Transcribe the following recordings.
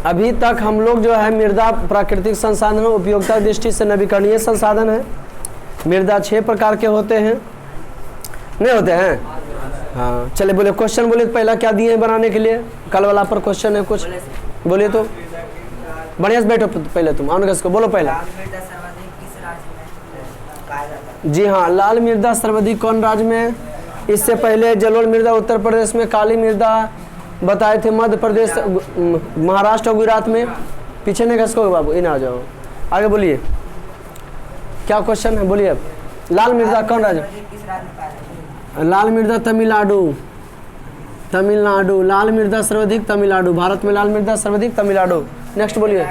अभी तक हम लोग जो है मृदा प्राकृतिक संसाधन उपयोगिता दृष्टि से नवीकरणीय संसाधन है। मृदा 6 प्रकार के होते हैं, नहीं होते हैं? हाँ चले बोले क्वेश्चन बोले पहला क्या दिए हैं बनाने के लिए? कल वाला पर क्वेश्चन है कुछ बोलिए तो बढ़िया से बैठो पहले तुम अनगस को बोलो पहला। जी हाँ, लाल मृदा सर्वाधिक कौन राज्य में है? इससे पहले जलोढ़ मृदा उत्तर प्रदेश में, काली मृदा बताए थे मध्य प्रदेश, महाराष्ट्र और गुजरात में। पीछे नहीं घसको बाबू, इन आ जाओ आगे बोलिए क्या क्वेश्चन है बोलिए। अब लाल मृदा कौन राज्य? लाल मृदा तमिलनाडु, तमिलनाडु लाल मृदा सर्वाधिक तमिलनाडु। भारत में लाल मृदा सर्वाधिक तमिलनाडु। नेक्स्ट बोलिए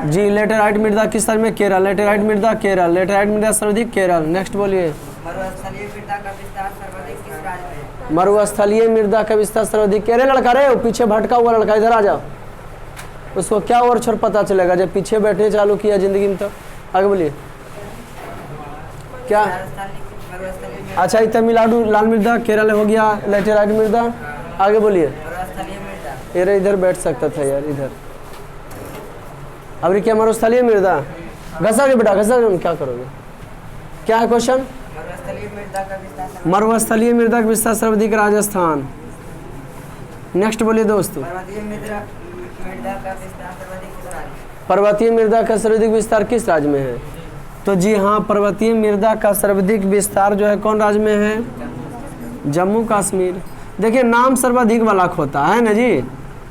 जी। लेटेराइट मृदा किस राज्य में? केरल। लेटेराइट मृदा केरल, लेटेराइट मृदा सर्वाधिक केरल। नेक्स्ट बोलिए। मरुस्थलीय मृदा का विस्तार सर्वाधिक किस राज्य में? मरुस्थलीय मृदा का विस्तार सर्वाधिक केरल। लड़का रे पीछे भटका हुआ लड़का इधर आ जाओ, उसको क्या और छोर पता चलेगा जब पीछे बैठने चालू किया जिंदगी में। तो आगे बोलिए क्या? अच्छा ये तमिलनाडु लाल मृदा, केरल हो गया लेटेराइट मृदा। आगे बोलिए। अरे इधर बैठ सकता था यार इधर। अब क्या मरुस्थलीय मृदा? घसा के बेटा घसा के क्या करोगे? क्या है क्वेश्चन? मरुस्थलीय मृदा का विस्तार सर्वाधिक राजस्थान। नेक्स्ट बोलिए दोस्तों। पर्वतीय मृदा का सर्वाधिक विस्तार किस राज्य में है? तो जी हाँ, पर्वतीय मृदा का सर्वाधिक विस्तार जो है कौन राज्य में है? जम्मू कश्मीर। देखिए नाम सर्वाधिक वाला होता है ना जी,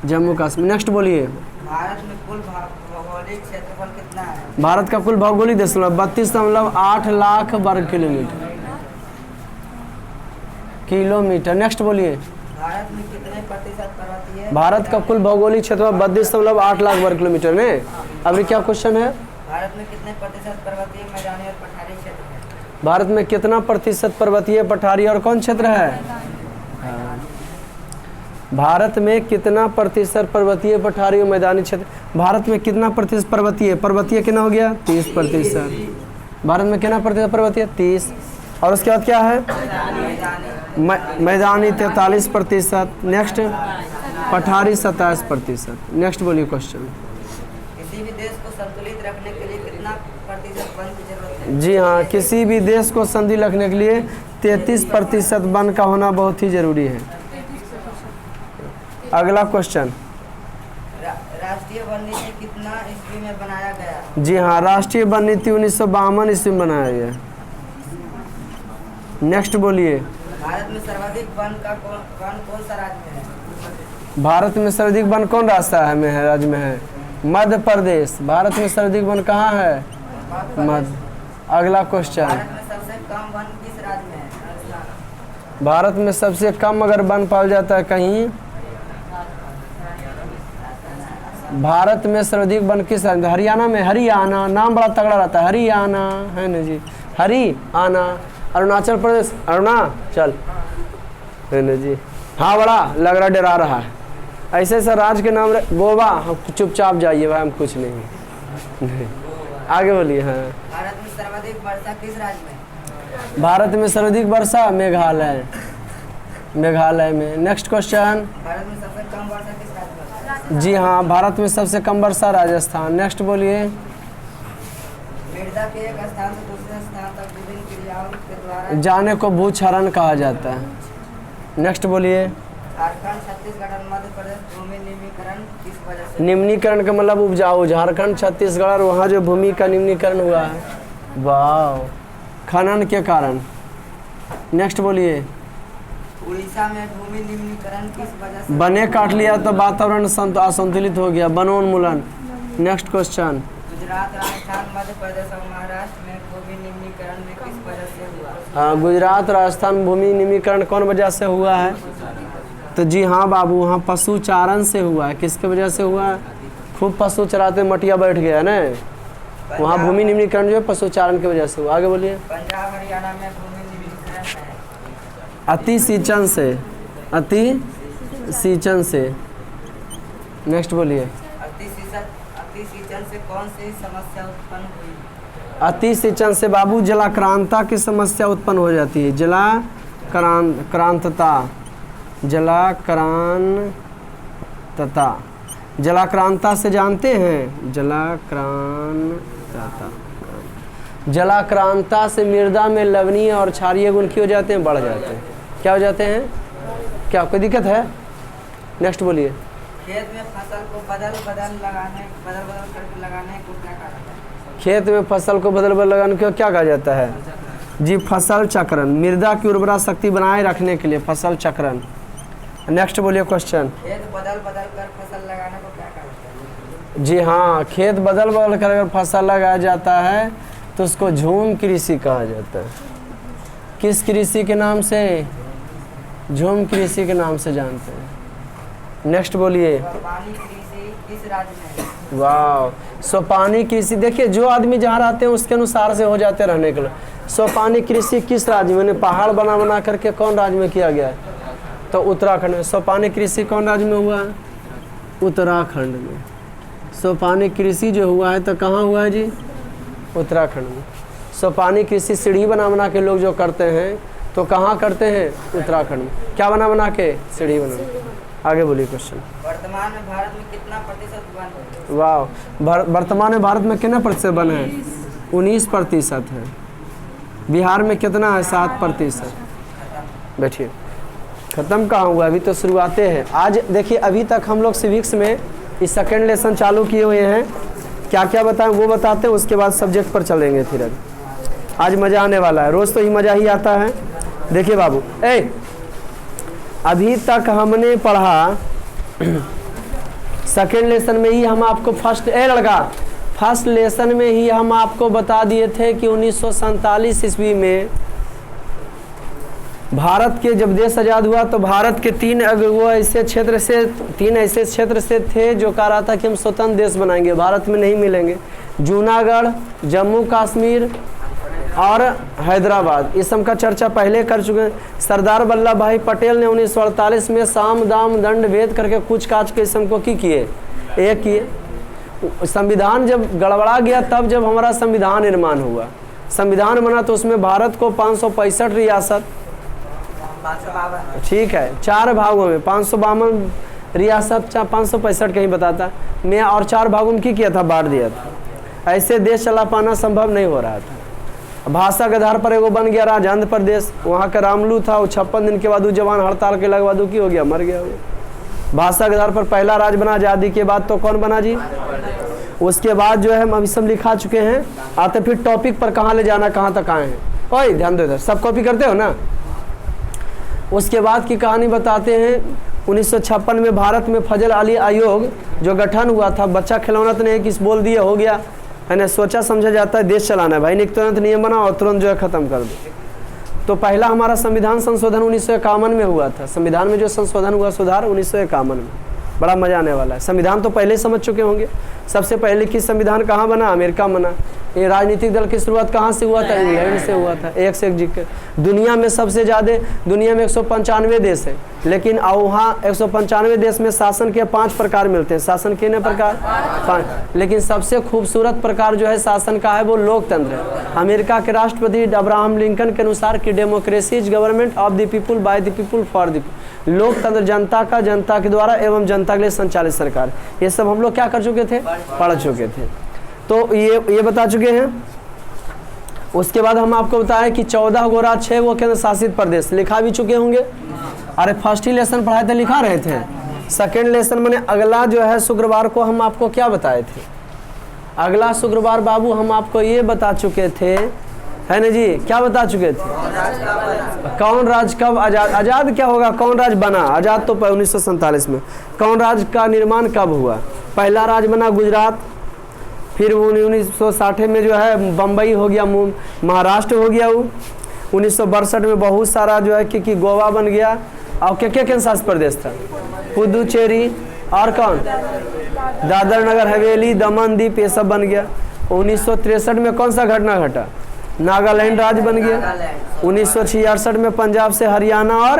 जम्मू कश्मीर। नेक्स्ट बोलिए। भारत में कुल भौगोलिक क्षेत्रफल कितना है? भारत का कुल भौगोलिक 32.8 लाख वर्ग किलोमीटर। नेक्स्ट बोलिए। भारत में कितने प्रतिशत पर्वतीय? भारत का कुल भौगोलिक क्षेत्रफल 32.8 लाख वर्ग किलोमीटर ने। अभी क्या क्वेश्चन है? भारत में कितने प्रतिशत पर्वतीय, मैदानी और पठारी क्षेत्र है? भारत में कितना प्रतिशत पर्वतीय, पठारी और कौन क्षेत्र है? भारत में कितना प्रतिशत पर्वतीय, पठारी और मैदानी क्षेत्र? भारत में कितना प्रतिशत पर्वतीय? पर्वतीय कितना हो गया? 30%। भारत में कितना प्रतिशत पर्वतीय? 30। और उसके बाद क्या है? मैदानी 43%। नेक्स्ट पठारी 27%। नेक्स्ट बोलिए क्वेश्चन। किसी भी देश को संतुलित रखने के लिए कितना प्रतिशत वन की जरूरत है? जी हाँ, किसी भी देश को संतुलित रखने के लिए 33% वन का होना बहुत ही जरूरी है। अगला क्वेश्चन। राष्ट्रीय वन नीति कितना ईस्वी में बनाया गया? जी हाँ, राष्ट्रीय वन नीति 1952 ईस्वी में बनाया गया। नेक्स्ट बोलिए। भारत में सर्वाधिक वन कौन सा राज्य में है? भारत में सर्वाधिक वन कौन राज्य में है? मध्य प्रदेश। भारत में सर्वाधिक वन कहाँ है? मध्य। अगला क्वेश्चन। भारत में सबसे कम वन किस राज्य में है? भारत में सबसे कम अगर वन पाया जाता है कहीं, भारत में सर्वाधिक वन किस राज्य? हरियाणा में। हरियाणा नाम बड़ा तगड़ा रहता है, हरियाणा है ना जी, हरियाणा। अरुणाचल प्रदेश, अरुणाचल है ना जी। हाँ बड़ा लग रहा, डरा रहा है। ऐसे ऐसा राज्य के नाम गोवा। हम चुपचाप जाइए भाई, हम कुछ नहीं। आगे बोलिए। हाँ, भारत में सर्वाधिक वर्षा किस राज्य में? भारत में सर्वाधिक वर्षा मेघालय, मेघालय में। Next question. भारत में सबसे कम वर्षा किस राज्य में? जी हाँ, भारत में सबसे कम वर्षा राजस्थान। नेक्स्ट बोलिए। मृदा के एक स्थान से दूसरे स्थान तक विभिन्न क्रियाओं के द्वारा जाने को भूक्षरण कहा जाता है। नेक्स्ट बोलिए। झारखंड, छत्तीसगढ़ और मध्य प्रदेश भूमि निम्नीकरण किस वजह से? निम्नीकरण का मतलब उपजाऊ। झारखंड, छत्तीसगढ़ और वहाँ जो भूमि का निम्नीकरण हुआ है, वाह, खनन के कारण। नेक्स्ट बोलिए। उड़ीसा में भूमि निम्नीकरण किस वजह से? बने काट लिया तो वातावरण असंतुलित हो गया, वनोन्मूलन। Next question. गुजरात, राजस्थान, मध्य प्रदेश और महाराष्ट्र में भूमि निम्नीकरण में किस वजह से हुआ? हाँ, गुजरात राजस्थान भूमि निम्नीकरण कौन वजह से हुआ है? तो जी हाँ बाबू, वहाँ पशु चारण से हुआ है। किसके वजह से हुआ है? खूब पशु चराते मटिया बैठ गया ना, वहाँ भूमि निम्नीकरण जो है पशु चारण की वजह से हुआ। आगे बोलिए। पंजाब, हरियाणा में भूमि निम्नीकरण है अति सिंचन से, अति सिंचन से। नेक्स्ट बोलिए। अति सिंचन से कौन सी समस्या उत्पन्न हुई? अति सिंचन से बाबू जलाक्रांता की समस्या उत्पन्न हो जाती है। जलाक्रांतता, जलाक्रांतता। जलाक्रांता से जानते हैं? जलाक्रांता से मृदा में लवणीय और क्षारीय गुण क्यों हो जाते हैं? बढ़ जाते हैं। क्या हो जाते हैं? क्या कोई दिक्कत है? नेक्स्ट बोलिए। खेत में फसल को बदल करके लगाने को क्या कहा जाता है? खेत में फसल को बदल बदल लगाने को क्या कहा जाता है? जी फसल चक्रण। मृदा की उर्वरा शक्ति बनाए रखने के लिए फसल चक्रण। नेक्स्ट बोलिए क्वेश्चन। खेत बदल कर फसल लगाने को क्या कहा जाता है? जी हाँ, खेत बदल बदल कर अगर फसल लगाया जाता है तो उसको झूम कृषि कहा जाता है। किस कृषि के नाम से? झूम कृषि के नाम से जानते हैं। नेक्स्ट बोलिए। पानी कृषि किस राज्य में है? वाह, सोपानी कृषि। देखिए जो आदमी जहाँ रहते हैं उसके अनुसार से हो जाते रहने के लिए। सोपानी कृषि किस राज्य में? पहाड़ बना बना करके कौन राज्य में किया गया है? तो उत्तराखंड में। सोपानी कृषि कौन राज्य में हुआ है? उत्तराखंड में। सोपानी कृषि जो हुआ है तो कहाँ हुआ है जी? उत्तराखंड में। सोपानी कृषि सीढ़ी बना बना के लोग जो करते हैं तो कहाँ करते हैं? उत्तराखंड में। क्या बना बना के? सीढ़ी बना। आगे बोलिए क्वेश्चन। वर्तमान में भारत में कितना प्रतिशत वन है? वाह, वर्तमान में भारत में कितना प्रतिशत वन है? 19% है। बिहार में कितना है? 7%। बैठिए। ख़त्म कहाँ हुआ? अभी तो शुरुआतें हैं। आज देखिए अभी तक हम लोग सिविक्स में इस सेकेंड लेसन चालू किए हुए हैं। क्या क्या बताएं वो बताते हैं, उसके बाद सब्जेक्ट पर चलेंगे। फिर आज मज़ा आने वाला है। रोज़ तो ही मज़ा ही आता है। देखिए बाबू, अभी तक हमने पढ़ा सेकेंड लेसन में ही हम आपको फर्स्ट लेसन में ही हम आपको बता दिए थे कि 1947 ईस्वी में भारत के जब देश आज़ाद हुआ तो भारत के तीन ऐसे क्षेत्र से थे जो कह रहा था कि हम स्वतंत्र देश बनाएंगे, भारत में नहीं मिलेंगे। जूनागढ़, जम्मू कश्मीर और हैदराबाद। इस सब का चर्चा पहले कर चुके हैं। सरदार वल्लभ भाई पटेल ने 1948 में साम दाम दंड भेद करके कुछ काज के इसम को किए। संविधान जब गड़बड़ा गया तब जब हमारा संविधान निर्माण हुआ, संविधान बना तो उसमें भारत को 565 रियासत, ठीक है, 4 भागों में 552 रियासत 565 कहीं बताता मैं, और 4 भागों में किया था, बांट दिया था। ऐसे देश चला पाना संभव नहीं हो रहा था। भाषा के आधार पर एगो बन गया राज्य आंध्र प्रदेश। वहाँ का रामलू था, वो 56 दिन के बाद वो जवान हड़ताल के लगवा दुखी हो गया, मर गया वो। भाषा के आधार पर पहला राज्य बना आज़ादी के बाद, तो कौन बना जी? उसके बाद जो है हम अभी सब लिखा चुके हैं। आते फिर टॉपिक पर कहाँ ले जाना, कहाँ तक आए हैं। ओए ध्यान दो इधर, सब कॉपी करते हो ना। उसके बाद की कहानी बताते हैं। 1956 में भारत में फजल अली आयोग जो गठन हुआ था, बच्चा खिलौना तो नहीं किस बोल दिया हो गया है ना, सोचा समझा जाता है देश चलाना है भाई, नहीं तुरंत नियम बना और तुरंत जो है ख़त्म कर दो। तो पहला हमारा संविधान संशोधन 1951 में हुआ था। संविधान में जो संशोधन हुआ, सुधार 1951 में। बड़ा मजा आने वाला है। संविधान तो पहले समझ चुके होंगे। सबसे पहले की संविधान कहाँ बना? अमेरिका बना। ये राजनीतिक दल की शुरुआत कहाँ से हुआ था? इंग्लैंड से हुआ था। एक से एक जीत के दुनिया में सबसे ज़्यादा, दुनिया में 195 देश है, लेकिन वहाँ 195 देश में शासन के 5 प्रकार मिलते हैं। शासन के प्रकार 5, लेकिन सबसे खूबसूरत प्रकार जो है शासन का है वो लोकतंत्र है। अमेरिका के राष्ट्रपति अब्राहम लिंकन के अनुसार कि democracy is government of the people by the people for the people. लोकतंत्र जनता का, जनता के द्वारा एवं जनता के लिए संचालित सरकार। ये सब हम लोग क्या कर चुके थे? पढ़ चुके थे। तो ये बता चुके हैं। उसके बाद हम आपको बताएं कि 14 गो राज्य 6 वो केंद्र शासित प्रदेश, लिखा भी चुके होंगे। अरे फर्स्ट ही लेसन पढ़ाए थे, लिखा रहे थे। सेकेंड लेसन मैंने अगला जो है शुक्रवार को हम आपको क्या बताए थे? अगला शुक्रवार बाबू हम आपको ये बता चुके थे, है ना जी, क्या बता चुके थे? कौन राज्य कब आज़ाद, आज़ाद क्या होगा, कौन राज्य बना? आज़ाद तो 1947 में। कौन राज्य का निर्माण कब हुआ? पहला राज्य बना गुजरात, फिर 1960 में जो है बम्बई हो गया, महाराष्ट्र हो गया। वो 1962 में बहुत सारा जो है कि गोवा बन गया। और क्या शासित प्रदेश था? पुदुचेरी और कौन? दादर नगर हवेली, दमन दीप, ये सब बन गया। 1963 में कौन सा घटना घटा? नागालैंड राज्य बन गया। 1966 में पंजाब से हरियाणा और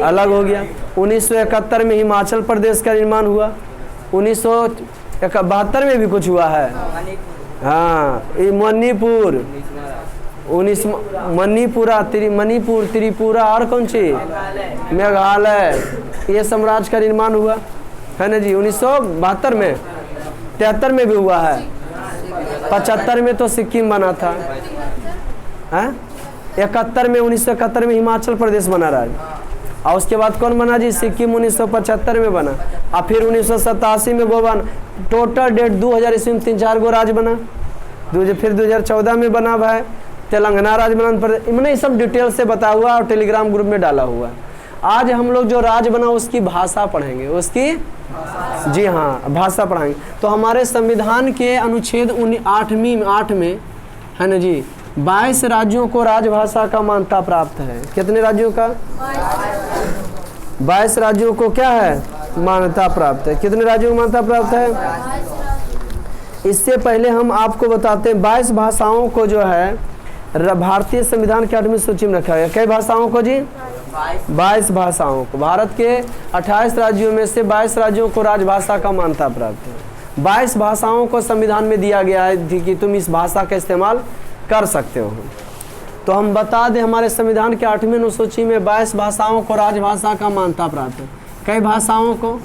अलग हो गया। 1971 में हिमाचल प्रदेश का निर्माण हुआ। 1972 में भी कुछ हुआ है, हाँ, मणिपुर, मणिपुर, त्रिपुरा और कौन सी? मेघालय, ये साम्राज्य का निर्माण हुआ। है ना जी। 1972 में, 73 में भी हुआ है, 75 में तो सिक्किम बना था, 71 में, 1971 में हिमाचल प्रदेश बना राज्य, और उसके बाद कौन बना जी, सिक्किम 1975 में बना, और फिर 1987 में गोवा। टोटल डेट 2000 ईस्वी में 3-4 गो राज्य बना, फिर 2014 में बना भाई तेलंगाना राज्य बना। मैंने ये सब डिटेल से बता हुआ और टेलीग्राम ग्रुप में डाला हुआ। आज हम लोग जो राज्य बना उसकी भाषा पढ़ेंगे, उसकी जी हाँ भाषा पढ़ाएंगे। तो हमारे संविधान के अनुच्छेद 8 में है ना जी, 22 राज्यों को राजभाषा का मान्यता प्राप्त है। कितने राज्यों का? 22 राज्यों को क्या है, मान्यता प्राप्त है। कितने राज्यों को मान्यता प्राप्त है? इससे पहले हम आपको बताते हैं 22 भाषाओं को जो है भारतीय संविधान के 8वीं सूची में रखा गया। कई भाषाओं को जी? 22 भाषाओं को। भारत के 28 राज्यों में से 22 राज्यों को राजभाषा का मान्यता प्राप्त है। 22 भाषाओं को संविधान में दिया गया है कि तुम इस भाषा का इस्तेमाल कर सकते हो। तो हम बता दें हमारे संविधान के 8वीं अनुसूची में 22 भाषाओं को राजभाषा का मान्यता प्राप्त है। कई भाषाओं को?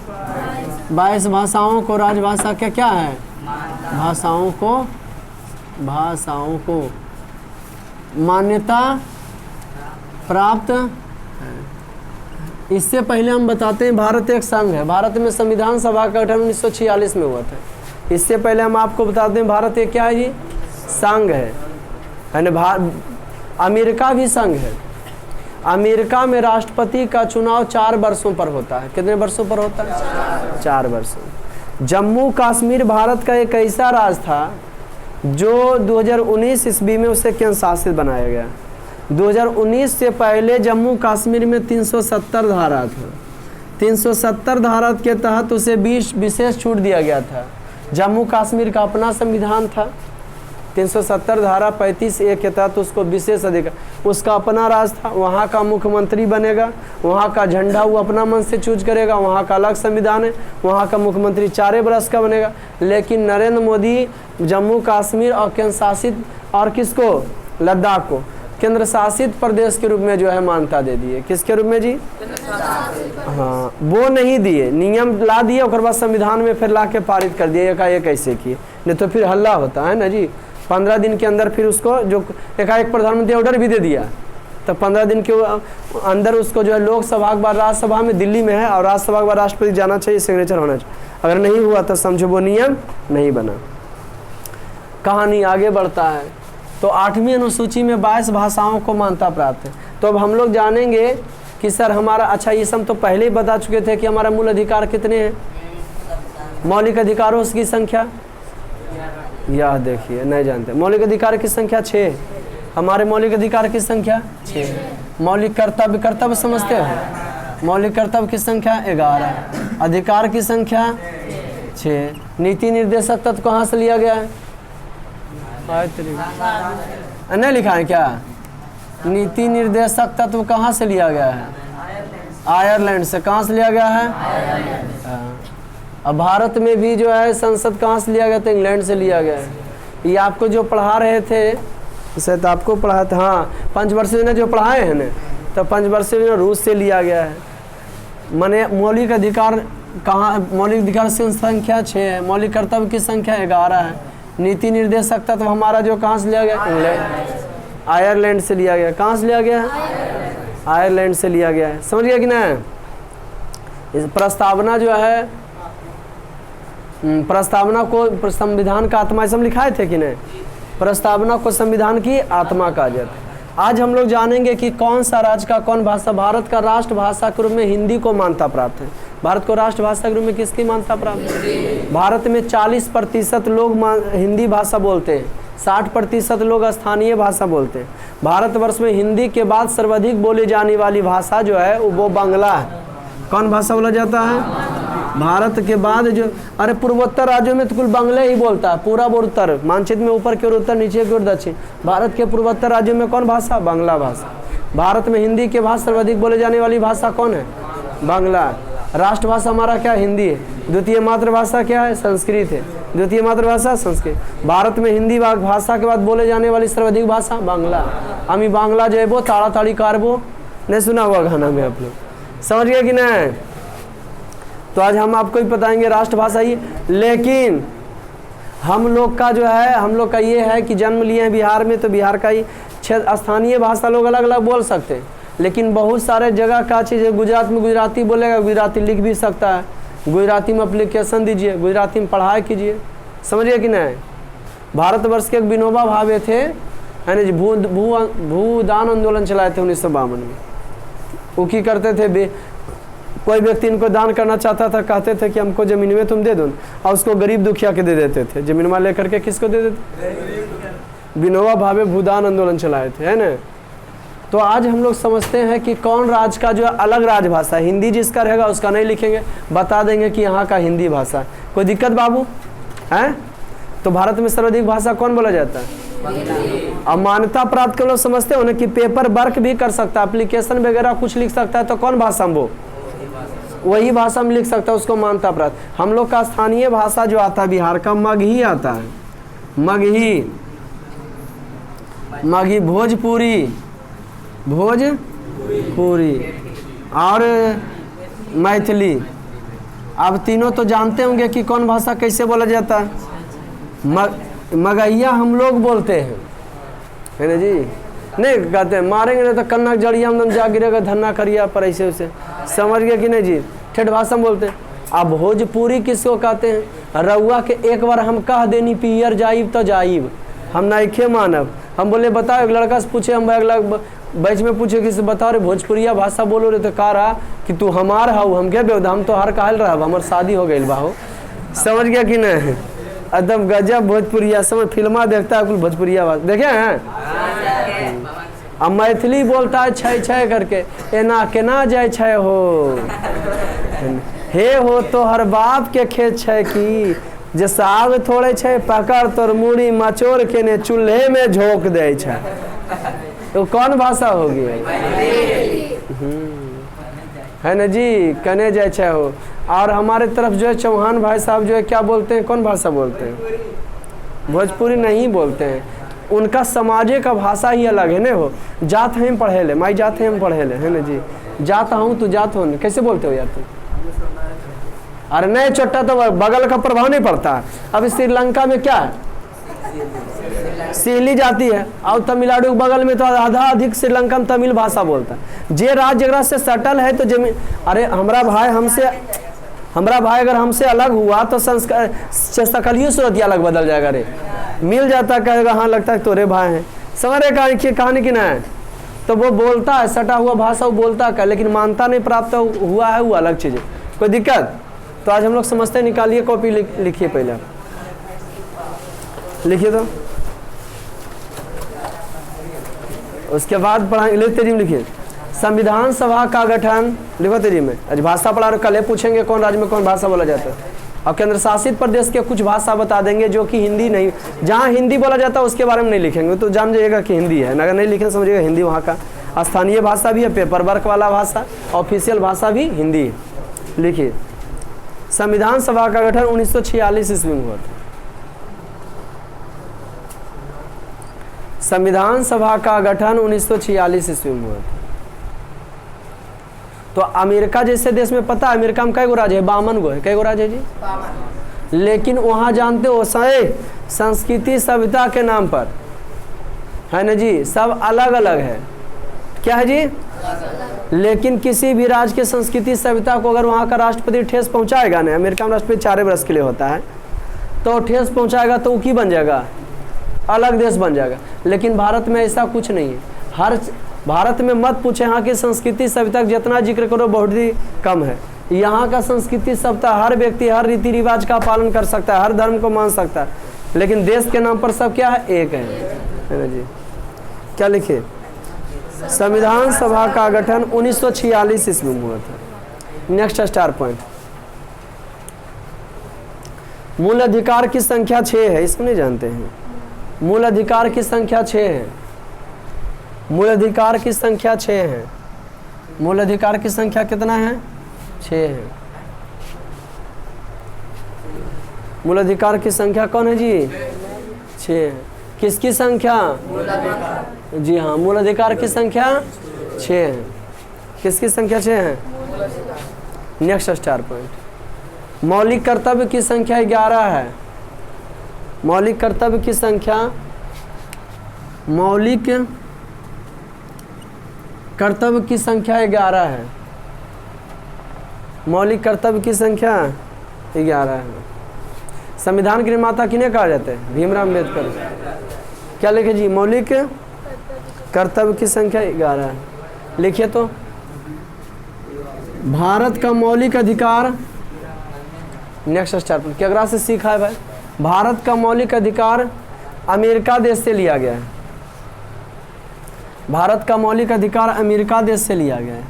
22 भाषाओं को राजभाषा का क्या है, भाषाओं को मान्यता प्राप्त है। इससे पहले हम बताते हैं भारत एक संघ है। भारत में संविधान सभा का गठन 1946 में हुआ था। इससे पहले हम आपको बताते हैं भारत एक क्या है जी, संघ है ना। अमेरिका भी संघ है। अमेरिका में राष्ट्रपति का चुनाव 4 वर्षों पर होता है। कितने वर्षों पर होता है? 4 वर्षों। जम्मू कश्मीर भारत का एक ऐसा राज्य था जो 2019 ईस्वी में उसे केंद्र शासित बनाया गया। 2019 से पहले जम्मू कश्मीर में 370 धारा था। 370 धारा के तहत उसे 20 विशेष छूट दिया गया था। जम्मू कश्मीर का अपना संविधान था। 370 धारा 35(1) के तहत उसको विशेष अधिकार, उसका अपना राज था। वहाँ का मुख्यमंत्री बनेगा, वहाँ का झंडा वो अपना मन से चूज करेगा, वहाँ का अलग संविधान है। वहाँ का मुख्यमंत्री 4 वर्ष का बनेगा। लेकिन नरेंद्र मोदी जम्मू कश्मीर और केंद्र शासित और किसको, लद्दाख को केंद्र शासित प्रदेश के रूप में जो है मान्यता दे दिए। किसके रूप में जी? हाँ, वो नहीं दिए, नियम ला दिए और बाद संविधान में फिर ला के पारित कर दिए। एकाएक ऐसे किए, नहीं तो फिर हल्ला होता है ना जी। 15 दिन के अंदर फिर उसको जो एकाएक प्रधानमंत्री ऑर्डर भी दे दिया, तो 15 दिन के अंदर उसको जो है लोकसभा के बाद राज्यसभा में, दिल्ली में है, और राज्यसभा के बाद राष्ट्रपति जाना चाहिए, सिग्नेचर होना चाहिए। अगर नहीं हुआ तो समझो वो नियम नहीं बना। कहानी आगे बढ़ता है। तो 8वीं अनुसूची में 22 भाषाओं को मान्यता प्राप्त है। तो अब हम लोग जानेंगे कि सर हमारा, अच्छा ये सब तो पहले ही बता चुके थे कि हमारा मूल अधिकार कितने हैं, मौलिक अधिकारों की संख्या, यह देखिए नहीं जानते। मौलिक अधिकार की संख्या 6। हमारे मौलिक अधिकार की संख्या 6। मौलिक कर्तव्य समझते हो? मौलिक कर्तव्य की संख्या 11। अधिकार की संख्या 6। नीति निर्देशक तत्व कहाँ से लिया गया है? नहीं लिखा है क्या? नीति निर्देशक तत्व कहाँ से लिया गया है? आयरलैंड से। कहाँ से लिया गया है? अब भारत में भी जो है संसद कहाँ से लिया गया था? इंग्लैंड से लिया गया है। ये आपको जो पढ़ा रहे थे, शायद आपको पढ़ा था, हाँ, पंचवर्षीय ने जो पढ़ाए हैं ना, तो पंचवर्षीय रूस से लिया गया है। माने मौलिक अधिकार कहाँ, मौलिक अधिकार की संख्या 6 है, मौलिक कर्तव्य की संख्या 11 है। नीति निर्देशक तत्व हमारा जो कहाँ से लिया गया? इंग्लैंड, आयरलैंड से लिया गया। कहाँ से लिया गया? आयरलैंड से लिया गया है। समझ गया कि ना? इस प्रस्तावना जो है, प्रस्तावना को संविधान का आत्मा, सब लिखाए थे कि नहीं? प्रस्तावना को संविधान की आत्मा कहा जाता है। आज हम लोग जानेंगे कि कौन सा राज्य का कौन भाषा। भारत का राष्ट्रभाषा के रूप में हिंदी को मान्यता प्राप्त है। भारत को राष्ट्रभाषा के रूप में किसकी मान्यता प्राप्त है? भारत में 40% लोग हिंदी भाषा बोलते हैं, 60% लोग स्थानीय भाषा बोलते हैं। भारतवर्ष में हिंदी के बाद सर्वाधिक बोली जाने वाली भाषा जो है वो बांग्ला है। कौन भाषा बोला जाता है? भारत के बाद जो, अरे पूर्वोत्तर राज्यों में तो कुल बांग्ला ही बोलता है। पूरा उत्तर मानचित्र में ऊपर की ओर उत्तर, नीचे की ओर दक्षिण। भारत के पूर्वोत्तर राज्यों में कौन भाषा? बांग्ला भाषा। भारत में हिंदी के बाद सर्वाधिक बोले जाने वाली भाषा कौन है? बांग्ला। राष्ट्रभाषा हमारा क्या? हिंदी है। द्वितीय मातृभाषा क्या है? संस्कृत है। द्वितीय मातृभाषा संस्कृत। भारत में हिंदी भाषा के बाद बोले जाने वाली सर्वाधिक भाषा बांग्ला। अमी बांग्ला जयबो ताड़ा ताड़ी कारबो, नहीं सुना हुआ गाना में आप लोग? समझ गए कि नहीं? तो आज हम आपको ही बताएंगे राष्ट्रभाषा ही। लेकिन हम लोग का जो है, हम लोग का ये है कि जन्म लिए हैं बिहार में, तो बिहार का ही स्थानीय भाषा लोग अलग अलग बोल सकते हैं। लेकिन बहुत सारे जगह का चीज़ है, गुजरात में गुजराती बोलेगा, गुजराती लिख भी सकता है, गुजराती में एप्लीकेशन दीजिए, गुजराती में पढ़ाई कीजिए, समझिए कि नहीं। भारतवर्ष के एक विनोबा भावे थे, है ना जी, भूदान आंदोलन चलाए थे 1952 में। वो की करते थे, कोई व्यक्ति इनको दान करना चाहता था, कहते थे कि हमको ज़मीन में तुम दे दो, और उसको गरीब दुखिया के दे देते थे। ज़मीन में लेकर के किसको दे देते? विनोबा भावे भूदान आंदोलन चलाए थे, है ना। तो आज हम लोग समझते हैं कि कौन राज्य का जो अलग राजभाषा, हिंदी जिसका रहेगा उसका नहीं लिखेंगे, बता देंगे कि यहाँ का हिंदी भाषा। कोई दिक्कत बाबू है? तो भारत में सर्वाधिक भाषा कौन बोला जाता है? अब मान्यता प्राप्त कर लोग समझते हो ना कि पेपर वर्क भी कर सकता है, एप्लीकेशन वगैरह कुछ लिख सकता है, तो कौन भाषा में वो वही भाषा में लिख सकता है, उसको मान्यता प्राप्त। हम लोग का स्थानीय भाषा जो आता है बिहार का, मगही आता है, मगही, मगही, भोजपुरी, भोजपुरी और मैथिली। अब तीनों तो जानते होंगे कि कौन भाषा कैसे बोला जाता है। मगहिया हम लोग बोलते हैं, है ना जी, नहीं कहते हैं मारेंगे नहीं तो कन्ना जड़िया में जा गिरेगा धन्ना करिया पर, ऐसे उसे समझ गए कि नहीं जी, ठेठ भाषा में बोलते हैं। अब भोजपुरी किसको कहते हैं? रउआ के एक बार हम कह देनी पियर जाइब तो जाइब, हम नाइखे मानब। हम बोले बताओ, एक लड़का से पूछे, हम अगला बैच में पूछे किसी बताओ रे भोजपुरिया भाषा बोलो रे, तो कह रहा कि तू हमार हाउ, हम क्या बेवधा, हम तो हर कहल रहा, हमार शादी हो गई बाहो, समझ गया कि नहीं। एकदम गजब भोजपुरिया, समझ फिल्मा देखता है कुल भोजपुरिया बात देखे हैं। अब मैथिली बोलता है छै छै करके, एना केना जाय छै हो, हे हो तो हर बाप के खेत छै कि जे साग थोड़े छै, पकड़ तोर मूड़ी मचोर के ने चूल्हे में झोंक दे छै। तो कौन भाषा होगी? है ना जी, कने जाय छै हो। और हमारे तरफ जो है चौहान भाई साहब जो है क्या बोलते हैं, कौन भाषा बोलते हैं? भोजपुरी नहीं बोलते हैं, उनका समाजे का भाषा ही अलग है ना। हो जात हैं हम पढ़े ले, माई जात हैं हम पढ़े ले, है ना जी, जाता हूँ तू जात हो, कैसे बोलते हो यार तुम? अरे नहीं चोट्टा तो बगल का प्रभाव नहीं पड़ता। अब श्रीलंका में क्या है, सिहली जाती है, और तमिलनाडु के बगल में तो आधा अधिक श्रीलंका में तमिल भाषा बोलता है। जे राज्य जगह से सटल है तो जमीन, अरे हमारा भाई अगर हमसे अलग हुआ तो संस्कार सकलियो सूरत अलग बदल जाएगा रे, मिल जाता कहेगा हाँ लगता है तोरे भाई हैं, समझ रहे कहानी की ना है। तो वो बोलता है सटा हुआ भाषा, वो बोलता है, लेकिन मानता नहीं प्राप्त हुआ है, वो अलग चीज़ है। कोई दिक्कत? तो आज हम लोग समझते हैं, निकालिए कॉपी, लिखिए, पहले लिखिए, तो उसके बाद पढ़ाएंगे। तेजी में लिखिए, संविधान सभा का गठन, लिखो तेजी में। आज भाषा पढ़ा रहे, कल पूछेंगे कौन राज्य में कौन भाषा बोला जाता है, और केंद्र शासित प्रदेश के कुछ भाषा बता देंगे जो कि हिंदी नहीं, जहाँ हिंदी बोला जाता है उसके बारे में नहीं लिखेंगे, तो जान जाइएगा कि हिंदी है। अगर नहीं लिखें समझिएगा हिंदी वहाँ का स्थानीय भाषा भी है, पेपर वर्क वाला भाषा, ऑफिशियल भाषा भी हिंदी है। लिखिए, संविधान सभा का गठन 1946 ईस्वी में हुआ था। संविधान सभा का गठन 1946 ईस्वी में हुआ था। तो अमेरिका जैसे देश में पता है, अमेरिका में कई गो राज्य है? 52 गो है। कई गो राज्य है जी? लेकिन वहाँ जानते हो संस्कृति सभ्यता के नाम पर, है ना जी, सब अलग अलग है। क्या है जी? लेकिन किसी भी राज्य के संस्कृति सभ्यता को अगर वहाँ का राष्ट्रपति ठेस पहुँचाएगा ना, अमेरिका में राष्ट्रपति 4 वर्ष के लिए होता है, तो ठेस पहुँचाएगा तो वो की बन जाएगा, अलग देश बन जाएगा। लेकिन भारत में ऐसा कुछ नहीं है। हर भारत में मत पूछे यहाँ की संस्कृति सभ्यता जितना जिक्र करो बहुत ही कम है। यहाँ का संस्कृति सभ्यता हर व्यक्ति हर रीति रिवाज का पालन कर सकता है, हर धर्म को मान सकता है, लेकिन देश के नाम पर सब क्या है, एक है ना जी। क्या लिखे? संविधान सभा का गठन 1946 ईस्वी में हुआ था। नेक्स्ट स्टार पॉइंट, मूल अधिकार की संख्या 6 है, इसको नहीं जानते हैं? मूल अधिकार की संख्या 6 है। मूल अधिकार की संख्या 6 है। मूल अधिकार की संख्या कितना है? 6 है। मूल अधिकार की संख्या कौन है जी? 6 है। किसकी संख्या? जी हाँ, मूल अधिकार की संख्या 6 है। किसकी संख्या 6 है? नेक्स्ट स्टार पॉइंट, मौलिक कर्तव्य की संख्या 11 है। मौलिक कर्तव्य की संख्या, मौलिक कर्तव्य की संख्या 11 है। मौलिक कर्तव्य की संख्या 11 है। संविधान के निर्माता किन्हें कहा जाता है? भीमराव अम्बेडकर। क्या लिखे जी? मौलिक कर्तव्य की संख्या 11 है। लिखिए तो, भारत का मौलिक अधिकार, नेक्स्ट स्टार पर क्या से सीखा है भाई? भारत का मौलिक अधिकार अमेरिका देश से लिया गया है। भारत का मौलिक अधिकार अमेरिका देश से लिया गया है।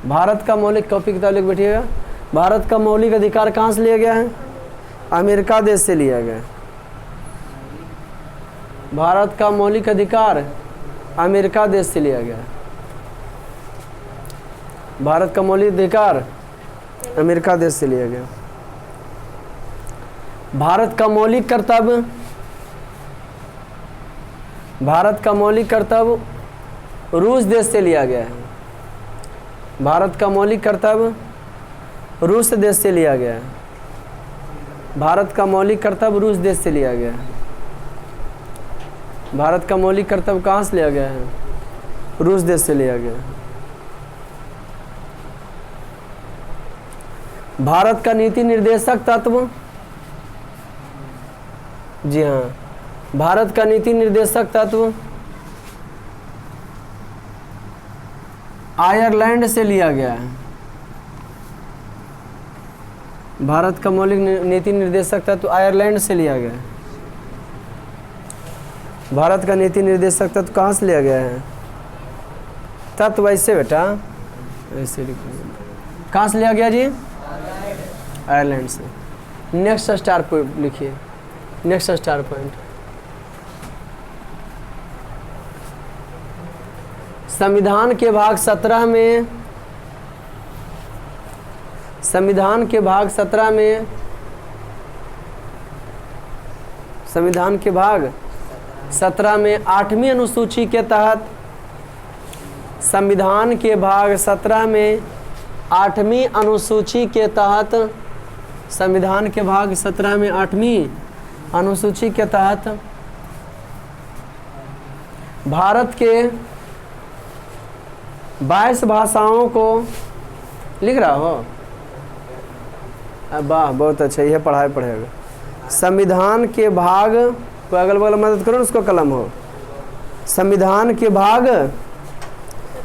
भारत का मौलिक, कॉपी किताब लिख बैठिएगा, भारत का मौलिक अधिकार कहाँ से लिया गया है? अमेरिका देश से लिया गया है। भारत का मौलिक अधिकार अमेरिका देश से लिया गया है। भारत का मौलिक अधिकार अमेरिका देश से लिया गया। भारत का मौलिक कर्तव्य, भारत का मौलिक कर्तव्य रूस देश से लिया गया है। भारत का मौलिक कर्तव्य रूस देश से लिया गया है। भारत का मौलिक कर्तव्य रूस देश से लिया गया है। भारत का मौलिक कर्तव्य कहाँ से लिया गया है? रूस देश से लिया गया है। भारत का नीति निर्देशक तत्व, जी हाँ, भारत का नीति निर्देशक तत्व आयरलैंड से लिया गया है। भारत का मौलिक नीति निर्देशक तत्व आयरलैंड से लिया गया है। भारत का नीति निर्देशक तत्व कहाँ से लिया गया है? तत्व ऐसे बेटा, ऐसे कहाँ से लिया गया जी? आयरलैंड से। नेक्स्ट स्टार पॉइंट लिखिए, नेक्स्ट स्टार पॉइंट। संविधान के भाग 17 में, संविधान के भाग 17 में, संविधान के भाग 17 में 8वीं अनुसूची के तहत, संविधान के भाग 17 में 8वीं अनुसूची के तहत, संविधान के भाग 17 में 8वीं अनुसूची के तहत भारत के 22 भाषाओं को, लिख रहा हो? वाह, बहुत अच्छा, यह पढ़ाई पढ़ेगा। संविधान के भाग, कोई अगल बगल मदद करो, उसको कलम हो। संविधान के भाग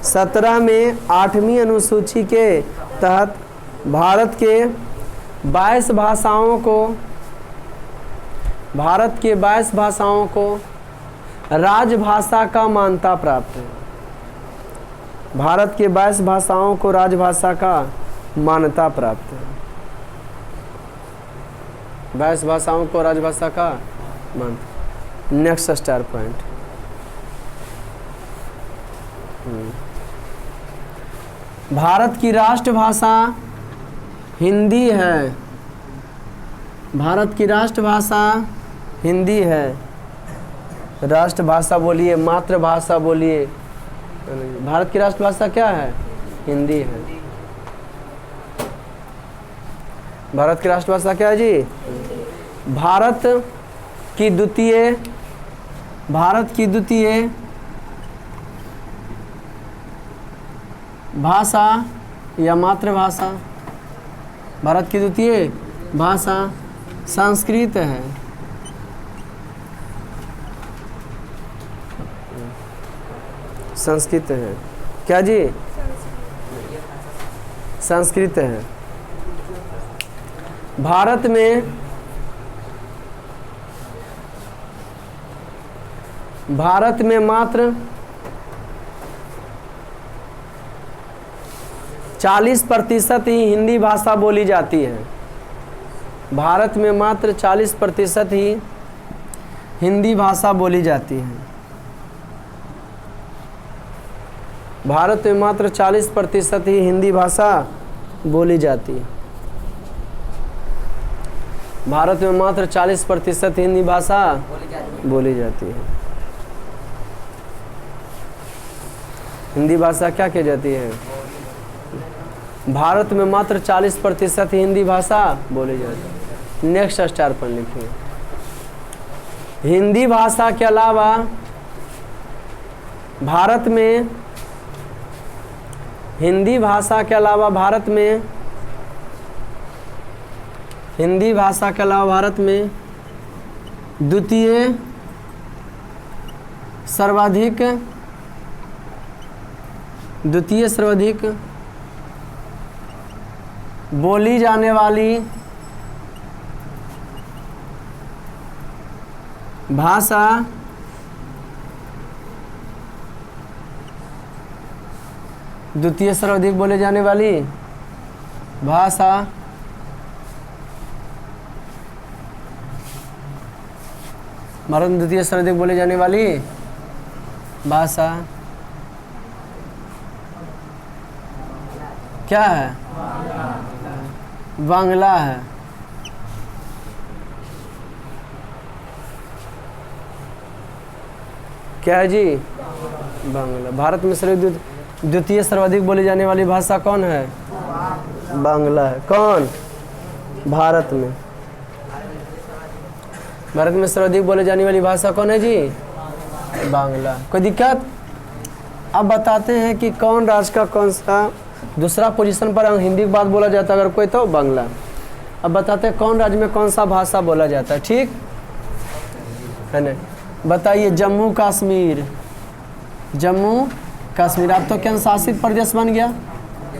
17 में 8वीं अनुसूची के तहत भारत के 22 भाषाओं को, भारत के 22 भाषाओं को राजभाषा का मान्यता प्राप्त है। भारत के 22 भाषाओं को राजभाषा का मान्यता प्राप्त है। 22 भाषाओं को राजभाषा का मान्यता। Next star point. भारत की राष्ट्रभाषा हिंदी है। भारत की राष्ट्रभाषा हिंदी है। राष्ट्रभाषा बोलिए, मातृभाषा बोलिए। भारत की राष्ट्रभाषा क्या है? हिंदी है। भारत की राष्ट्रभाषा क्या है जी? भारत की द्वितीय, भारत की द्वितीय भाषा या मातृभाषा, भारत की द्वितीय भाषा संस्कृत है। संस्कृत है। क्या जी? संस्कृत है। भारत में, भारत में मात्र 40% ही हिंदी भाषा बोली जाती है। भारत में मात्र 40% ही हिंदी भाषा बोली जाती है। भारत में मात्र 40% ही हिंदी भाषा बोली जाती है। भारत में मात्र 40% हिंदी भाषा बोली जाती है। हिंदी भाषा क्या की जाती है? भारत में मात्र 40% हिंदी भाषा बोली जाती है। नेक्स्ट स्टार पर लिखिए, हिंदी भाषा के अलावा भारत में, हिंदी भाषा के अलावा भारत में, हिंदी भाषा के अलावा भारत में द्वितीय सर्वाधिक बोली जाने वाली भाषा द्वितीय सर्वाधिक बोले जाने वाली भाषा भारत में द्वितीय सर्वाधिक बोले जाने वाली भाषा क्या है? बांग्ला है। क्या है जी? बांग्ला। भारत में द्वितीय सर्वाधिक बोली जाने वाली भाषा कौन है? बांग्ला है। कौन? भारत में। भारत में सर्वाधिक बोले जाने वाली भाषा कौन है जी? बांग्ला। कोई दिक्कत? अब बताते हैं कि कौन राज्य का कौन सा दूसरा पोजीशन पर हिंदी की बात बोला जाता है अगर कोई, तो बांग्ला। अब बताते हैं कौन राज्य में कौन सा भाषा बोला जाता है, ठीक है ना? बताइए। जम्मू कश्मीर, जम्मू कश्मीर अब तो केंद्र शासित प्रदेश बन गया।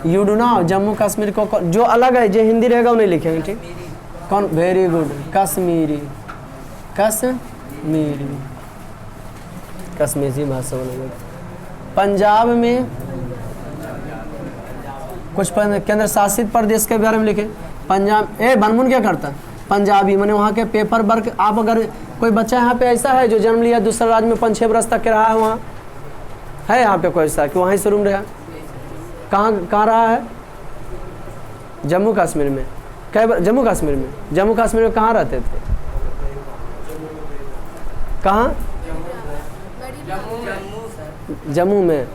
यू डू ना जम्मू कश्मीर को जो अलग है, जो हिंदी रहेगा वो नहीं लिखेंगे, ठीक? कौन? Very good. कश्मीरी, कश्मीरी, कश्मीरी भाषा बोला। पंजाब में कुछ केंद्र शासित प्रदेश के बारे में लिखे। पंजाब बनमुन क्या करता? पंजाबी, मैंने वहाँ के पेपर वर्क। आप अगर कोई बच्चा यहाँ पे ऐसा है जो जन्म लिया दूसरे राज्य में 5-6 बरस तक के रहा है, वहाँ है यहाँ पे कोई ऐसा कि वहीं से रूम रहा? कहाँ रहा है? जम्मू कश्मीर में। जम्मू कश्मीर में, जम्मू कश्मीर में कहाँ रहते थे? कहाँ? जम्मू में।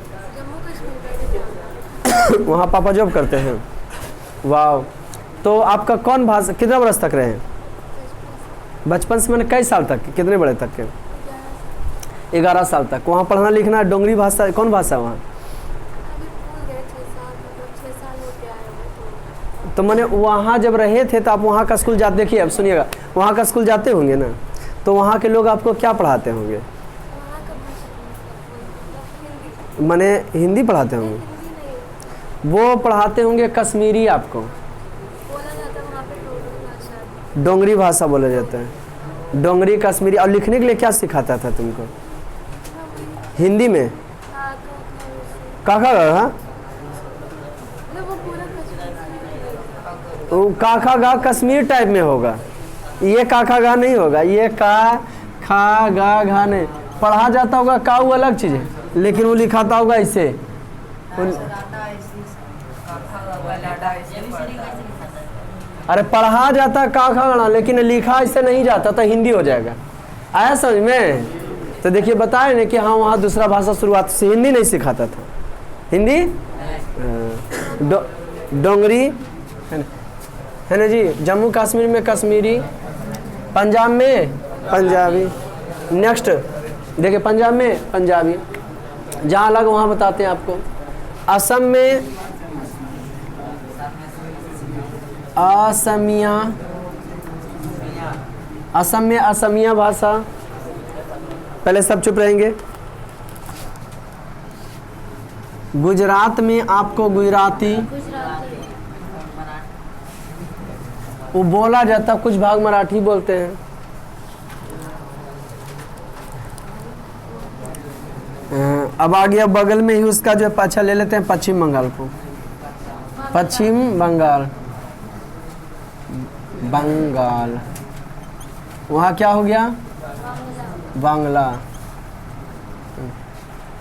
वहाँ पापा जॉब करते हैं। वाह। तो आपका कौन भाषा कितना बरस तक रहे? बचपन से मैंने कई साल तक, कितने बड़े तक के? 11 साल तक। वहाँ पढ़ना लिखना डोंगरी भाषा, कौन भाषा वहाँ? तो मैंने वहाँ जब रहे थे तो आप वहाँ का स्कूल जाते, देखिए अब सुनिएगा, वहाँ का स्कूल जाते होंगे ना, तो वहाँ के लोग आपको क्या पढ़ाते होंगे? मैंने हिंदी पढ़ाते होंगे? वो पढ़ाते होंगे कश्मीरी, आपको डोंगरी भाषा बोला जाता है। डोंगरी कश्मीरी। और लिखने के लिए क्या सिखाता था तुमको हिंदी में? काका गा? काका गा कश्मीर टाइप में होगा, ये काका गा नहीं होगा, ये का खा गा घा नहीं पढ़ा जाता होगा। का वो अलग चीज़ है, लेकिन वो लिखाता होगा ऐसे। अरे पढ़ा जाता का खा गाना, लेकिन लिखा इससे नहीं जाता, तो हिंदी हो जाएगा। आया समझ में? तो देखिए बताए ना कि हाँ वहाँ दूसरा भाषा शुरुआत से हिंदी नहीं सिखाता था। हिंदी डोंगरी है ना जी। जम्मू कश्मीर में कश्मीरी, पंजाब में पंजाबी। नेक्स्ट देखिए, पंजाब में पंजाबी, जहाँ अलग वहाँ बताते हैं आपको। असम में असमिया, असम में असमिया भाषा। पहले सब चुप रहेंगे। गुजरात में आपको गुजराती वो बोला जाता, कुछ भाग मराठी बोलते हैं। अब आ गया बगल में ही उसका जो पाछा ले लेते हैं पश्चिम बंगाल को। पश्चिम बंगाल, बंगाल वहाँ क्या हो गया? बांग्ला।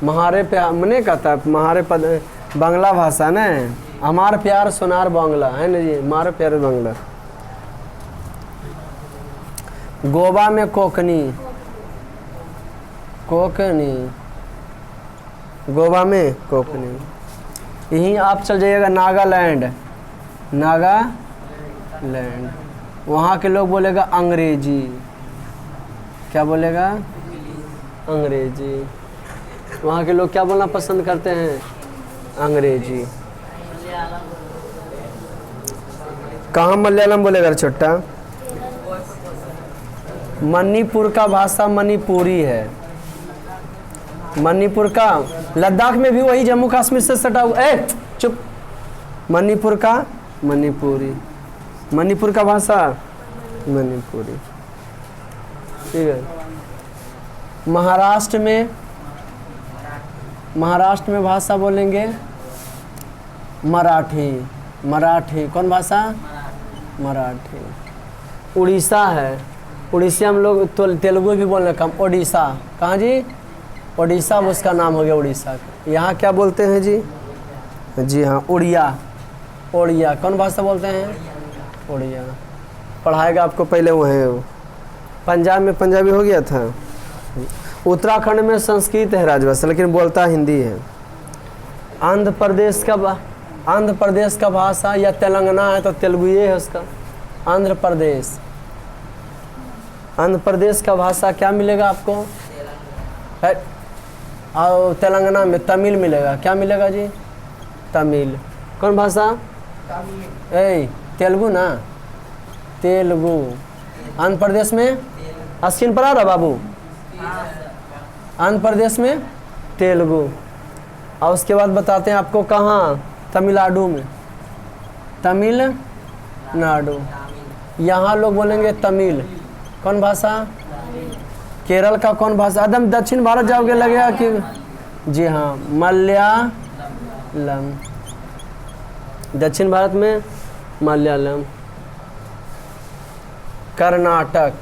महारे प्यार मैंने कहता महारे पद बांग्ला भाषा न, हमार प्यार सोनार बांग्ला है ना जी, हमारे प्यार बांग्ला। गोवा में कोकनी, कोकनी, गोवा में कोकनी। यहीं आप चल जाइएगा नागालैंड, नागालैंड, वहाँ के लोग बोलेगा अंग्रेजी। क्या बोलेगा? अंग्रेजी। वहाँ के लोग क्या बोलना पसंद करते हैं? अंग्रेजी। कहाँ मलयालम बोलेगा छोटा? मणिपुर का भाषा मणिपुरी है। मणिपुर का, लद्दाख में भी वही जम्मू कश्मीर से सटा हुआ। चुप। मणिपुर का मणिपुरी, मणिपुर का भाषा मणिपुरी। ठीक है। महाराष्ट्र में भाषा बोलेंगे मराठी। मराठी कौन भाषा? मराठी। उड़ीसा है, उड़ीसा हम लोग तो तेलुगु भी बोलने कम। ओडिशा, कहाँ जी? ओडिशा उसका नाम हो गया उड़ीसा का। यहाँ क्या बोलते हैं जी? जी हाँ, उड़िया। उड़िया कौन भाषा बोलते हैं? उड़िया। पढ़ाएगा आपको पहले वो है। पंजाब में पंजाबी हो गया था। उत्तराखंड में संस्कृत है राजभाषा, लेकिन बोलता हिंदी है। आंध्र प्रदेश का भाषा या तेलंगाना है तो तेलुगु ये है उसका। आंध्र प्रदेश का भाषा क्या मिलेगा आपको? और तेलंगाना में तमिल मिलेगा। क्या मिलेगा जी? तमिल। कौन भाषा? तेलुगु ना, तेलुगु। आंध्र प्रदेश में स्क्रीन पर आ रहा बाबू? आंध्र प्रदेश में तेलुगु। और उसके बाद बताते हैं आपको कहाँ? तमिलनाडु में, तमिलनाडु। यहाँ लोग बोलेंगे तमिल। कौन भाषा? केरल का कौन भाषा? एकदम दक्षिण भारत जाओगे लगेगा कि जी हाँ, मलयालम। दक्षिण भारत में मलयालम। कर्नाटक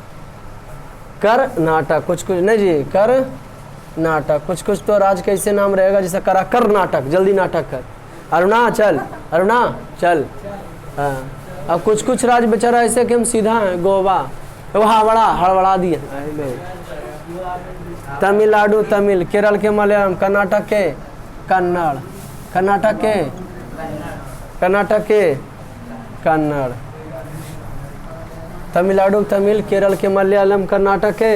कुछ नहीं जी, कर्नाटक कुछ तो राज्य कैसे नाम रहेगा, जैसे कर्नाटक, जल्दी नाटक कर। अरुणाचल हाँ। अब कुछ राज्य बेचारा ऐसे कि हम सीधा हैं, गोवा हड़बड़ा दिए। तमिलनाडु तमिल, केरल के मलयालम, कर्नाटक के कन्नड़, कन्नड़। तमिलनाडु तमिल, केरल के मलयालम, कर्नाटक के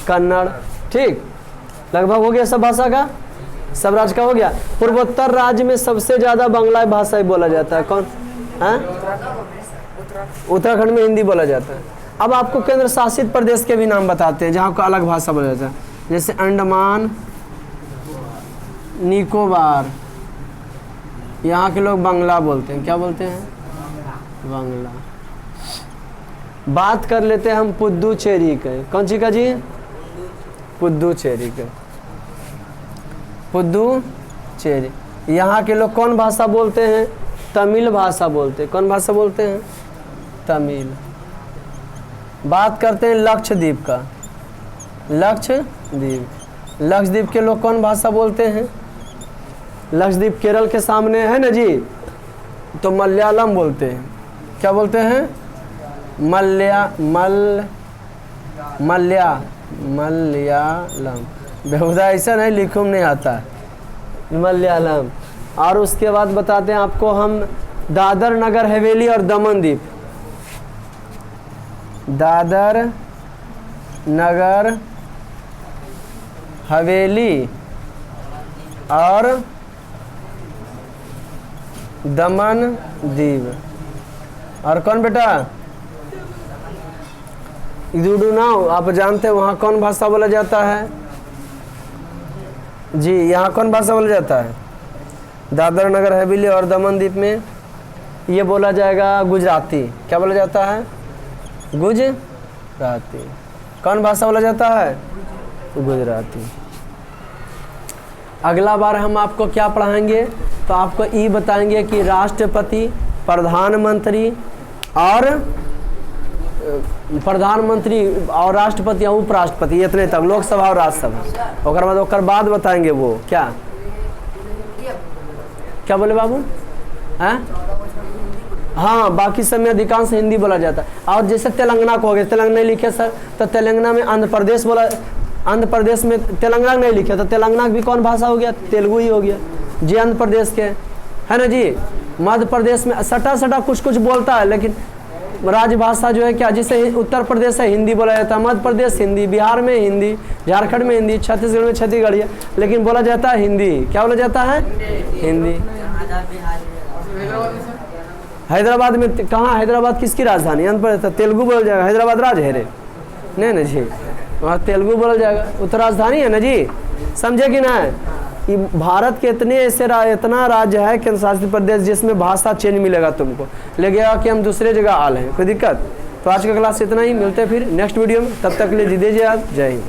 कन्नड़। ठीक, लगभग हो गया सब भाषा का, सब राज्य का हो गया। पूर्वोत्तर राज्य में सबसे ज़्यादा बांग्ला भाषा ही बोला जाता है। कौन? उत्तराखंड में हिंदी बोला जाता है। अब आपको केंद्र शासित प्रदेश के भी नाम बताते हैं जहाँ को अलग भाषा बोला जाता है, जैसे अंडमान निकोबार, यहाँ के लोग बांग्ला बोलते हैं। क्या बोलते हैं? बांग्ला। बात कर लेते हैं हम पुद्दुचेरी के। कौन सी का जी? पुद्दुचेरी के। पुद्दुचेरी, यहाँ के लोग कौन भाषा बोलते हैं? तमिल भाषा बोलते हैं। कौन भाषा बोलते हैं? तमिल। बात करते हैं लक्षद्वीप का। लक्षद्वीप के लोग कौन भाषा बोलते हैं? लक्षद्वीप केरल के सामने है ना जी, तो मलयालम बोलते हैं। क्या बोलते हैं? मलयालम। बेहुदा ऐसा नहीं, लिखूं नहीं आता, मलयालम। और उसके बाद बताते हैं आपको हम दादर नगर हवेली और दमन द्वीप। दादर नगर हवेली और दमन द्वीप। और कौन बेटा? इदुडुनाव, आप जानते हैं वहाँ कौन भाषा बोला जाता है जी? यहाँ कौन भाषा बोला जाता है? दादर नगर हवेली और दमन द्वीप में ये बोला जाएगा गुजराती। क्या बोला जाता है? गुजराती। कौन भाषा बोला जाता है? गुजराती। अगला बार हम आपको क्या पढ़ाएंगे, तो आपको ये बताएंगे कि राष्ट्रपति, प्रधानमंत्री और राष्ट्रपति और उपराष्ट्रपति, इतने तक, लोकसभा और राज्यसभा। ओकर बाद बताएंगे वो क्या बोले बाबू? हाँ, बाकी सब में अधिकांश हिंदी बोला जाता है। और जैसे तेलंगाना को हो गया, तेलंगाना नहीं लिखे सर, तो तेलंगाना में आंध्र प्रदेश में तेलंगाना नहीं लिखे, तो तेलंगाना भी कौन भाषा हो गया? तेलुगु ही हो गया जी। आंध्र प्रदेश के है ना जी। मध्य प्रदेश में सटा सटा कुछ कुछ बोलता है, लेकिन राजभाषा जो है क्या, जिसे उत्तर प्रदेश है हिंदी बोला जाता है, मध्य प्रदेश हिंदी, बिहार में हिंदी, झारखंड में हिंदी, छत्तीसगढ़ में छत्तीसगढ़िया, लेकिन बोला जाता है हिंदी। क्या बोला जाता है? हिंदी। हैदराबाद में कहाँ, हैदराबाद किसकी राजधानी? अंत तेलुगु बोला जाएगा, हैदराबाद राज है रे, नहीं ना जी, वहाँ तेलुगु बोला जाएगा, उत्तर राजधानी है ना जी, समझे कि ना? कि भारत के इतने ऐसे इतना राज्य है केंद्र शासित प्रदेश जिसमें भाषा चेंज मिलेगा तुमको, लगेगा कि हम दूसरे जगह आल हैं, कोई दिक्कत? तो आज का क्लास इतना ही, मिलते हैं फिर नेक्स्ट वीडियो में, तब तक के लिए दीजिए याद, जय हिंद।